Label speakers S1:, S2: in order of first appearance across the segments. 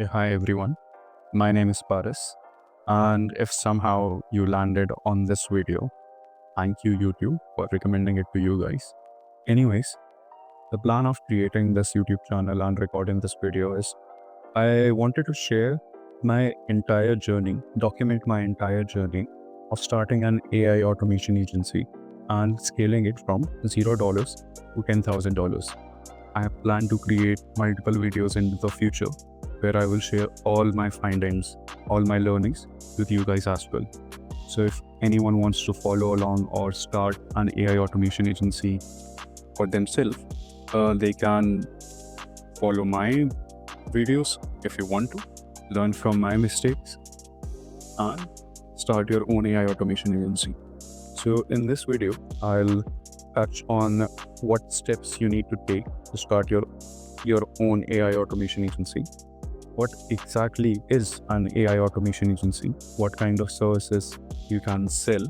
S1: Hi everyone, my name is Paris, and if somehow you landed on this video, thank you YouTube for recommending it to you guys. Anyways, the plan of creating this YouTube channel and recording this video is I wanted to share my entire journey, document my entire journey of starting an AI automation agency and scaling it from $0 to $10,000. I have planned to create multiple videos in the future where I will share all my findings, all my learnings with you guys as well. So if anyone wants to follow along or start an AI automation agency for themselves, they can follow my videos if you want to, learn from my mistakes, and start your own AI automation agency. So in this video, I'll touch on what steps you need to take to start your own AI automation agency. What exactly is an AI automation agency? What kind of services you can sell,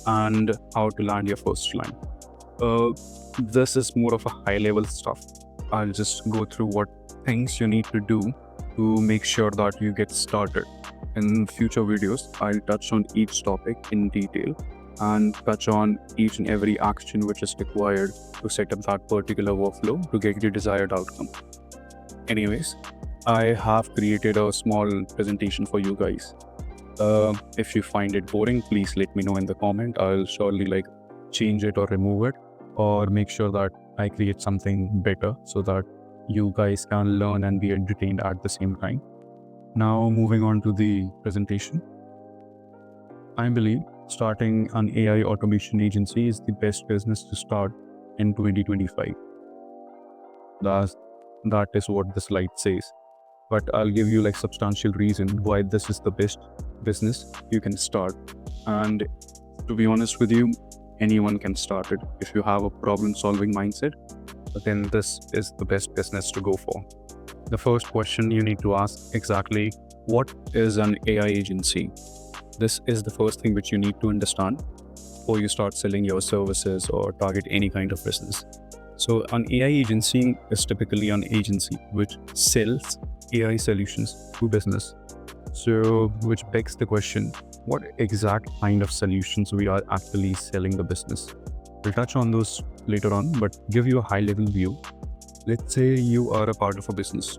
S1: and how to land your first client. This is more of a high-level stuff. I'll just go through what things you need to do to make sure that you get started. In future videos, I'll touch on each topic in detail and touch on each and every action which is required to set up that particular workflow to get the desired outcome. Anyways, I have created a small presentation for you guys. If you find it boring, please let me know in the comment. I'll surely change it or remove it, or make sure that I create something better so that you guys can learn and be entertained at the same time. Now, moving on to the presentation. I believe starting an AI automation agency is the best business to start in 2025. That is what the slide says. But I'll give you substantial reason why this is the best business you can start. And to be honest with you, anyone can start it. If you have a problem-solving mindset, then this is the best business to go for. The first question you need to ask exactly, what is an AI agency? This is the first thing which you need to understand before you start selling your services or target any kind of business. So an AI agency is typically an agency which sells AI solutions to business. So which begs the question, what exact kind of solutions we are actually selling the business? We'll touch on those later on, but give you a high-level view. Let's say you are a part of a business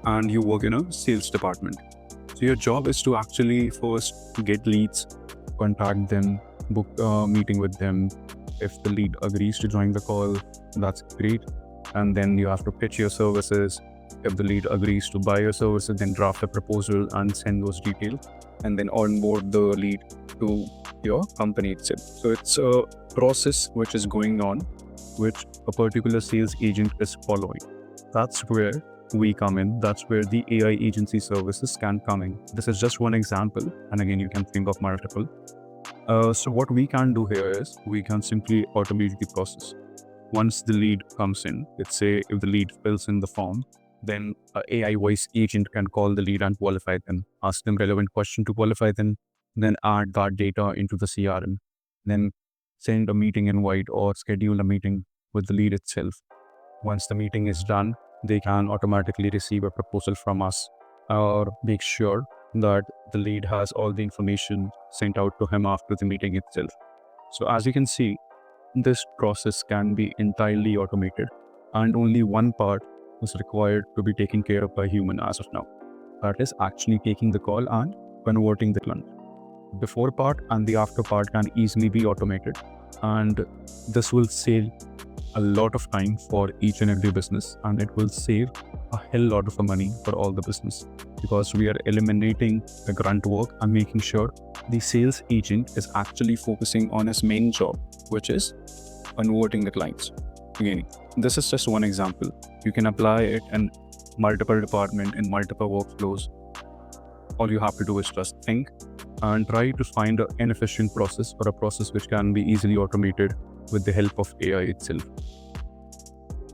S1: and you work in a sales department. So your job is to actually first get leads, contact them, book a meeting with them. If the lead agrees to join the call, that's great. And then you have to pitch your services. If the lead agrees to buy your services, then draft a proposal and send those details, and then onboard the lead to your company itself. So it's a process which is going on, which a particular sales agent is following. That's where we come in. That's where the AI agency services can come in. This is just one example, and again, you can think of multiple. So what we can do here is we can simply automate the process. Once the lead comes in, let's say if the lead fills in the form, then an AI voice agent can call the lead and qualify them, ask them relevant question to qualify them, then add that data into the CRM, then send a meeting invite or schedule a meeting with the lead itself. Once the meeting is done, they can automatically receive a proposal from us or make sure that the lead has all the information sent out to him after the meeting itself. So as you can see, this process can be entirely automated, and only one part is required to be taken care of by human as of now. That is actually taking the call and converting the client. Before part and the after part can easily be automated, and this will save a lot of time for each and every business, and it will save a hell lot of money for all the business, because we are eliminating the grunt work and making sure the sales agent is actually focusing on his main job, which is converting the clients. Again, this is just one example. You can apply it in multiple departments, in multiple workflows. All you have to do is just think and try to find an inefficient process or a process which can be easily automated with the help of AI itself.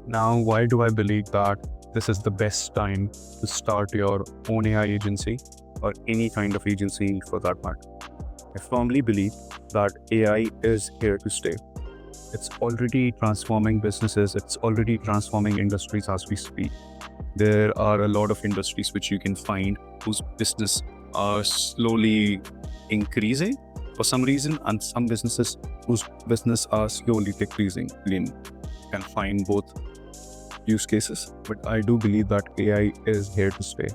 S1: Now, why do I believe that this is the best time to start your own AI agency or any kind of agency for that matter? I firmly believe that AI is here to stay. It's already transforming businesses, it's already transforming industries as we speak. There are a lot of industries which you can find whose business are slowly increasing for some reason, and some businesses whose business are slowly decreasing. You can find both use cases, but I do believe that AI is here to stay.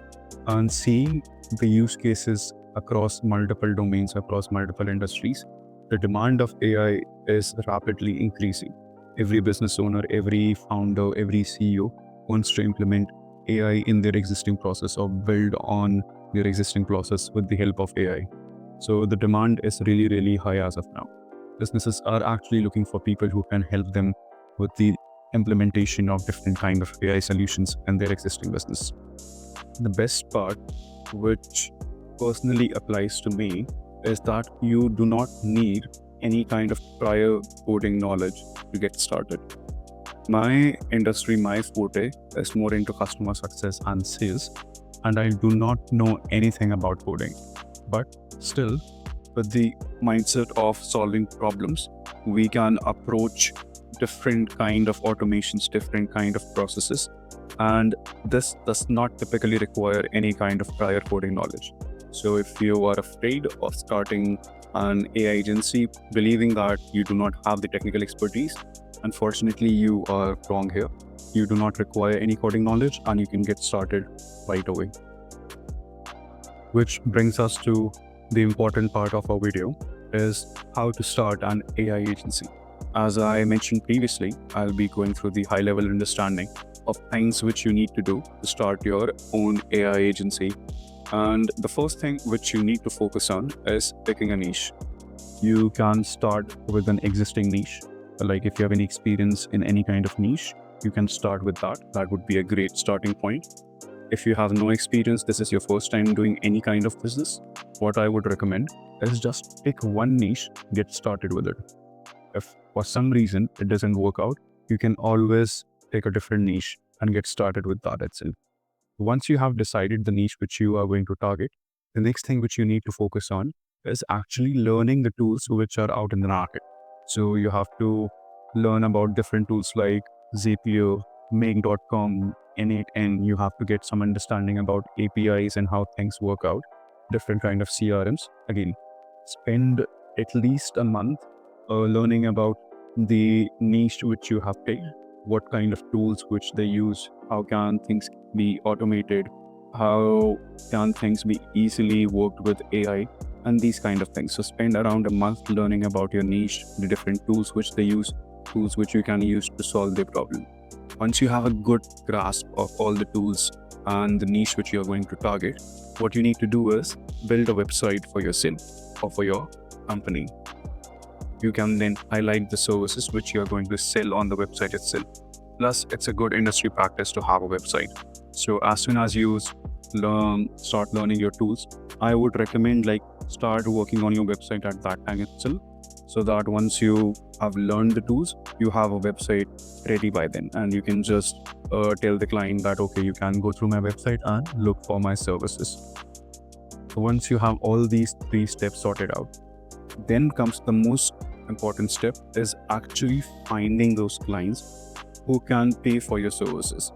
S1: And seeing the use cases across multiple domains, across multiple industries, the demand of AI is rapidly increasing. Every business owner, every founder, every CEO wants to implement AI in their existing process or build on their existing process with the help of AI. So the demand is really, really high as of now. Businesses are actually looking for people who can help them with the implementation of different kind of AI solutions in their existing business. The best part, which personally applies to me, is that you do not need any kind of prior coding knowledge to get started. My industry, my forte is more into customer success and sales, and I do not know anything about coding. But still, with the mindset of solving problems, we can approach different kind of automations, different kind of processes, and this does not typically require any kind of prior coding knowledge. So if you are afraid of starting an AI agency, believing that you do not have the technical expertise, unfortunately, you are wrong here. You do not require any coding knowledge and you can get started right away. Which brings us to the important part of our video, is how to start an AI agency. As I mentioned previously, I'll be going through the high-level understanding of things which you need to do to start your own AI agency. And the first thing which you need to focus on is picking a niche. You can start with an existing niche. Like if you have any experience in any kind of niche, you can start with that. That would be a great starting point. If you have no experience, this is your first time doing any kind of business, what I would recommend is just pick one niche, get started with it. If for some reason it doesn't work out, you can always take a different niche and get started with that itself. Once you have decided the niche which you are going to target, the next thing which you need to focus on is actually learning the tools which are out in the market. So you have to learn about different tools like Zapier, Make.com, N8N. You have to get some understanding about APIs and how things work out, different kind of CRMs. Again, spend at least a month learning about the niche which you have picked, what kind of tools which they use, how can things be automated, how can things be easily worked with AI, and these kind of things. So spend around a month learning about your niche, the different tools which they use, tools which you can use to solve their problem. Once you have a good grasp of all the tools and the niche which you're going to target, what you need to do is build a website for yourself or for your company. You can then highlight the services which you're going to sell on the website itself. Plus, it's a good industry practice to have a website. So as soon as you start learning your tools, I would recommend start working on your website at that time itself, so that once you have learned the tools, you have a website ready by then, and you can just tell the client that, okay, you can go through my website and look for my services. So once you have all these 3 steps sorted out, then comes the most important step, is actually finding those clients who can pay for your services.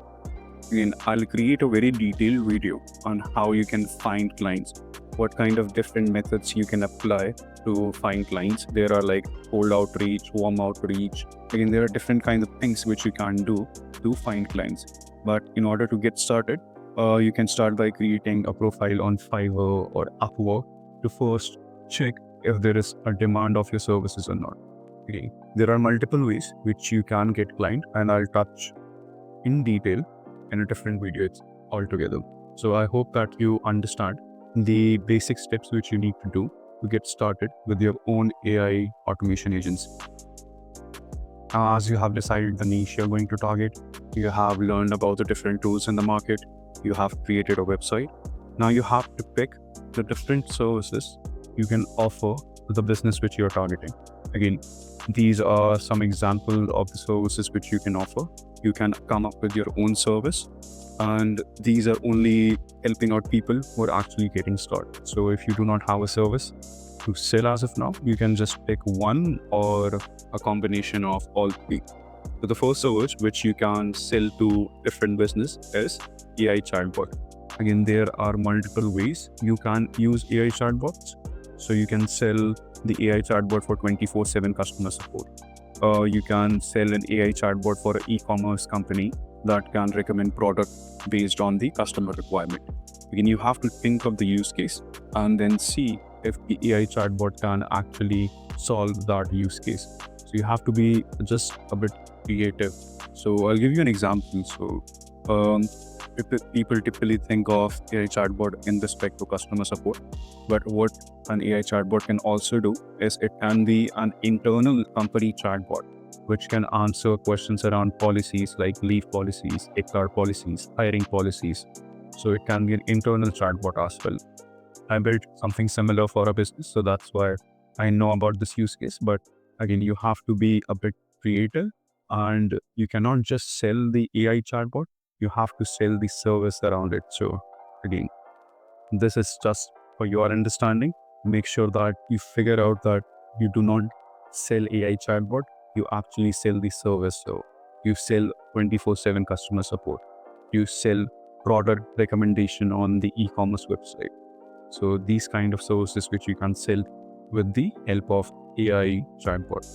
S1: Again, I'll create a very detailed video on how you can find clients, what kind of different methods you can apply to find clients. There are cold outreach, warm outreach. Again, there are different kinds of things which you can do to find clients. But in order to get started, you can start by creating a profile on Fiverr or Upwork to first check if there is a demand of your services or not. Okay. There are multiple ways which you can get client, and I'll touch in detail in a different video altogether. So I hope that you understand the basic steps which you need to do to get started with your own AI automation agency. As you have decided the niche you're going to target, you have learned about the different tools in the market, you have created a website. Now you have to pick the different services you can offer to the business which you're targeting. Again, these are some examples of the services which you can offer. You can come up with your own service, and these are only helping out people who are actually getting started. So if you do not have a service to sell as of now, you can just pick one or a combination of all 3. So the first service which you can sell to different business is AI chatbot. Again, there are multiple ways you can use AI chatbots. So you can sell the AI chatbot for 24/7 customer support. You can sell an AI chatbot for an e-commerce company that can recommend product based on the customer requirement. Again, you have to think of the use case and then see if the AI chatbot can actually solve that use case. So you have to be just a bit creative. So I'll give you an example. So people typically think of AI chatbot in respect to customer support, but what an AI chatbot can also do is it can be an internal company chatbot which can answer questions around policies like leave policies, HR policies, hiring policies. So it can be an internal chatbot as well. I built something similar for a business, so that's why I know about this use case. But again, you have to be a bit creative, and you cannot just sell the AI chatbot. You have to sell the service around it. So again, this is just for your understanding. Make sure that you figure out that you do not sell AI chatbot. You actually sell the service. So you sell 24/7 customer support. You sell product recommendation on the e-commerce website. So these kind of services which you can sell with the help of AI chatbot.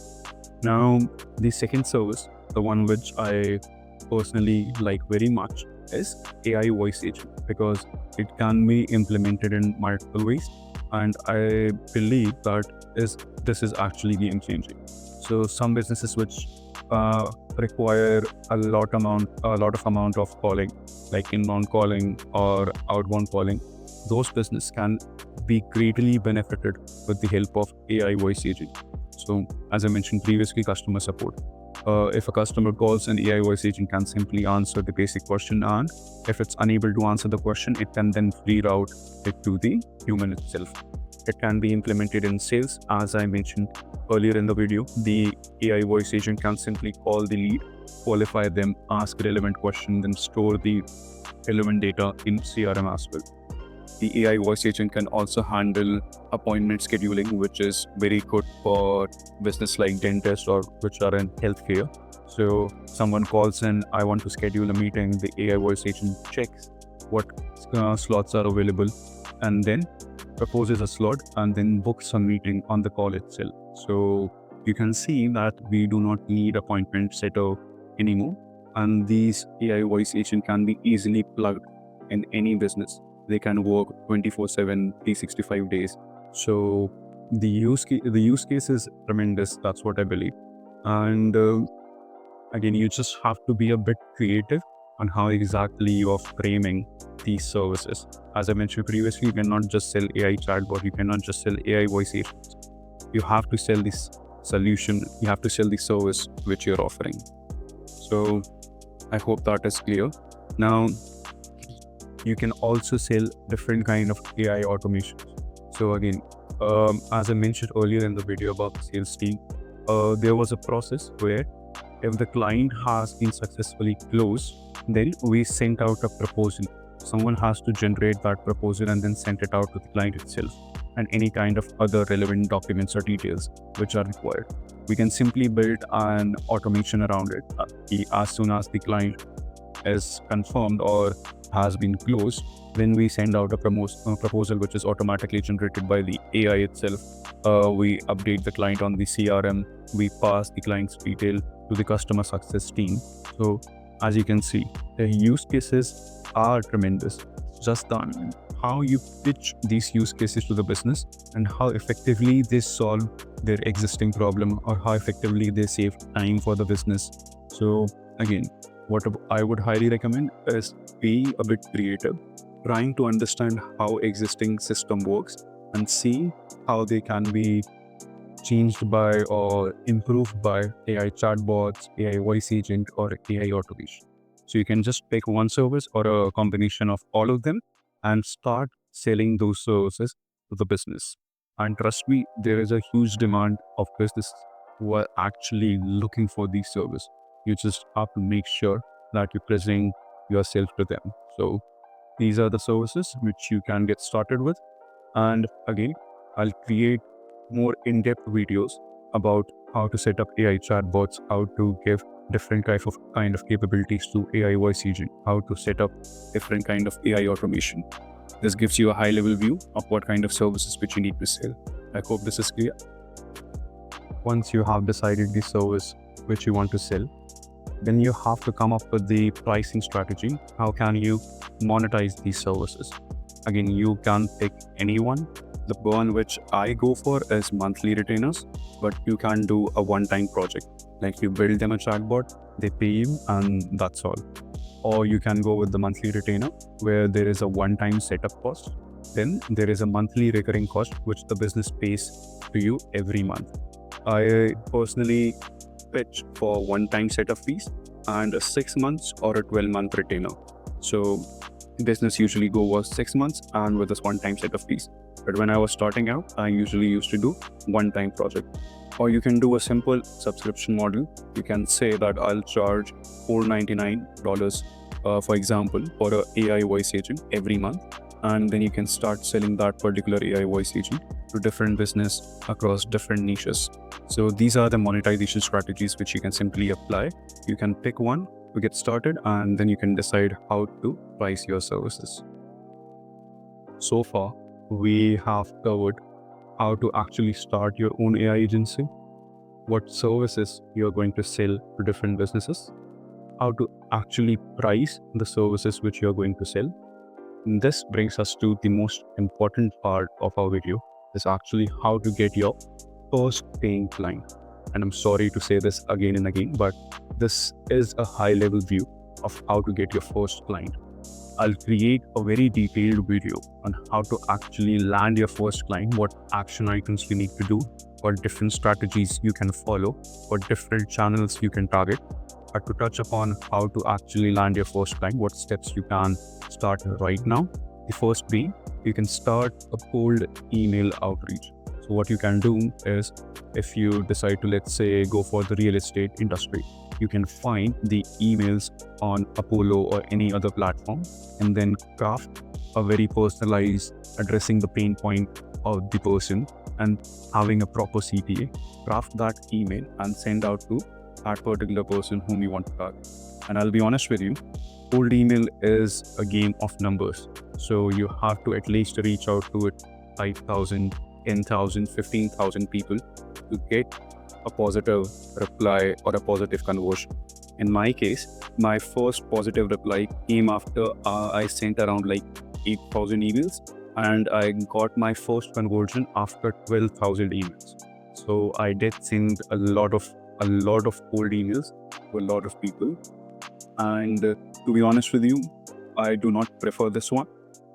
S1: Now, the second service, the one which I personally like very much, is AI voice agent, because it can be implemented in multiple ways, and I believe that this is actually game changing. So some businesses which require a lot of amount of calling, like inbound calling or outbound calling, those business can be greatly benefited with the help of AI voice agent. So as I mentioned previously, customer support. If a customer calls, an AI voice agent can simply answer the basic question, and if it's unable to answer the question, it can then reroute it to the human itself. It can be implemented in sales. As I mentioned earlier in the video, the AI voice agent can simply call the lead, qualify them, ask relevant questions, then store the relevant data in CRM as well. The AI voice agent can also handle appointment scheduling, which is very good for business like dentists or which are in healthcare. So someone calls in, I want to schedule a meeting. The AI voice agent checks what slots are available and then proposes a slot and then books a meeting on the call itself. So you can see that we do not need appointment setter anymore. And these AI voice agent can be easily plugged in any business. They can work 24/7, 365 days. So the use case is tremendous. That's what I believe. And again, you just have to be a bit creative on how exactly you are framing these services. As I mentioned previously, you cannot just sell AI chatbot. You cannot just sell AI voice agents. You have to sell this solution. You have to sell the service which you're offering. So I hope that is clear. Now, you can also sell different kind of AI automation. So again, as I mentioned earlier in the video about the sales team, there was a process where if the client has been successfully closed, then we sent out a proposal. Someone has to generate that proposal and then send it out to the client itself, and any kind of other relevant documents or details which are required. We can simply build an automation around it. As soon as the client is confirmed or has been closed, then we send out a proposal which is automatically generated by the AI itself. We update the client on the CRM. We pass the client's detail to the customer success team. So as you can see, the use cases are tremendous. Just that how you pitch these use cases to the business and how effectively they solve their existing problem, or how effectively they save time for the business. So again, what I would highly recommend is be a bit creative, trying to understand how existing system works and see how they can be changed by or improved by AI chatbots, AI voice agent, or AI automation. So you can just pick one service or a combination of all of them and start selling those services to the business. And trust me, there is a huge demand of business who are actually looking for these services. You just have to make sure that you present yourself to them. So these are the services which you can get started with. And again, I'll create more in-depth videos about how to set up AI chatbots, how to give different kind of capabilities to AI voice agent, how to set up different kind of AI automation. This gives you a high level view of what kind of services which you need to sell. I hope this is clear. Once you have decided the service which you want to sell, then you have to come up with the pricing strategy. How can you monetize these services? Again, you can pick anyone. The one which I go for is monthly retainers, but you can do a one-time project. Like you build them a chatbot, they pay you, and that's all. Or you can go with the monthly retainer, where there is a one-time setup cost. Then there is a monthly recurring cost, which the business pays to you every month. I personally pitch for one-time setup fees and a 6 months or a 12-month retainer. So business usually go was 6 months and with this one-time setup fees. But when I was starting out, I usually used to do one-time project. Or you can do a simple subscription model. You can say that I'll charge $499, for example, for an AI voice agent every month. And then you can start selling that particular AI voice agent to different business across different niches. So these are the monetization strategies which you can simply apply. You can pick one to get started, and then you can decide how to price your services. So far, we have covered how to actually start your own AI agency, what services you're going to sell to different businesses, how to actually price the services which you're going to sell. And this brings us to the most important part of our video, is actually how to get your first paying client. And I'm sorry to say this again and again, but this is a high level view of how to get your first client. I'll create a very detailed video on how to actually land your first client, what action items you need to do, what different strategies you can follow, what different channels you can target. But to touch upon how to actually land your first client, what steps you can start right now. The first being, you can start a cold email outreach. So what you can do is, if you decide to, let's say, go for the real estate industry, you can find the emails on Apollo or any other platform and then craft a very personalized, addressing the pain point of the person and having a proper CTA. Craft that email and send out to that particular person whom you want to target. And I'll be honest with you, cold email is a game of numbers. So you have to at least reach out to it 5,000, 10,000, 15,000 people to get a positive reply or a positive conversion. In my case, my first positive reply came after I sent around like 8,000 emails, and I got my first conversion after 12,000 emails. So I did send a lot of cold emails to a lot of people. And to be honest with you, I do not prefer this one.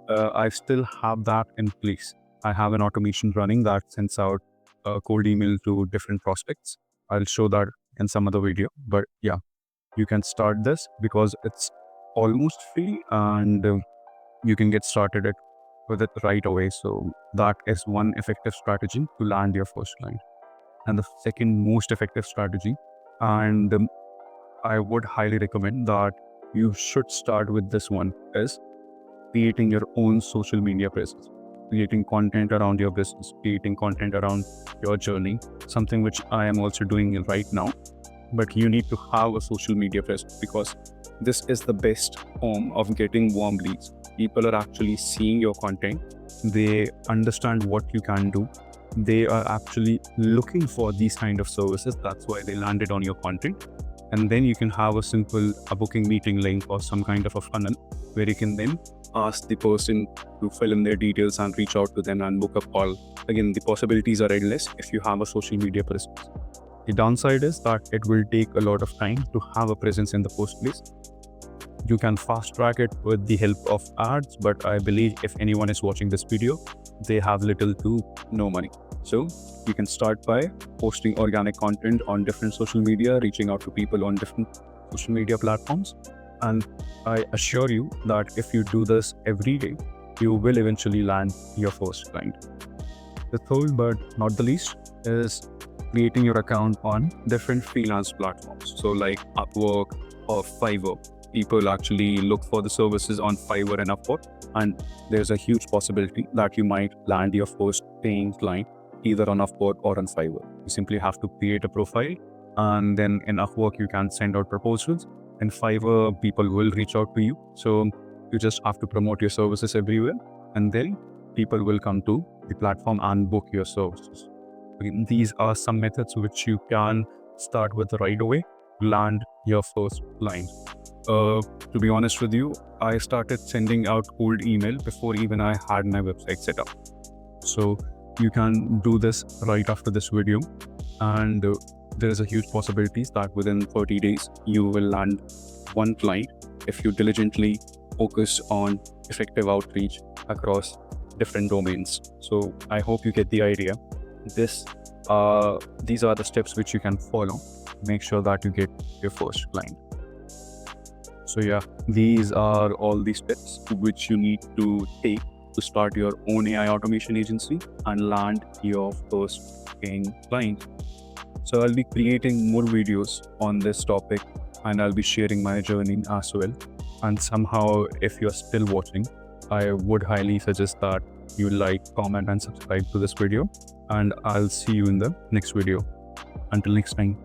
S1: I still have that in place. I have an automation running that sends out a cold email to different prospects. I'll show that in some other video. But yeah, you can start this because it's almost free, and you can get started with it right away. So that is one effective strategy to land your first client. And the second most effective strategy, and I would highly recommend that you should start with this one, is creating your own social media presence, creating content around your business, creating content around your journey, something which I am also doing right now. But you need to have a social media presence because this is the best form of getting warm leads. People are actually seeing your content. They understand what you can do. They are actually looking for these kind of services. That's why they landed on your content. And then you can have a booking meeting link or some kind of a funnel where you can then ask the person to fill in their details and reach out to them and book a call. Again, the possibilities are endless if you have a social media presence. The downside is that it will take a lot of time to have a presence in the first place. You can fast track it with the help of ads, but I believe if anyone is watching this video, they have little to no money. So you can start by posting organic content on different social media, reaching out to people on different social media platforms. And I assure you that if you do this every day, you will eventually land your first client. The third, but not the least, is creating your account on different freelance platforms. So like Upwork or Fiverr. People actually look for the services on Fiverr and Upwork, and there's a huge possibility that you might land your first paying client either on Upwork or on Fiverr. You simply have to create a profile, and then in Upwork you can send out proposals. In Fiverr, people will reach out to you. So you just have to promote your services everywhere, and then people will come to the platform and book your services. These are some methods which you can start with right away, land your first client. To be honest with you, I started sending out cold email before even I had my website set up. So you can do this right after this video, and there is a huge possibility that within 30 days you will land one client if you diligently focus on effective outreach across different domains. So I hope you get the idea. These are the steps which you can follow. Make sure that you get your first client. So yeah, these are all the steps which you need to take to start your own AI automation agency and land your first paying client. So I'll be creating more videos on this topic, and I'll be sharing my journey as well. And somehow, if you're still watching, I would highly suggest that you like, comment, and subscribe to this video. And I'll see you in the next video. Until next time.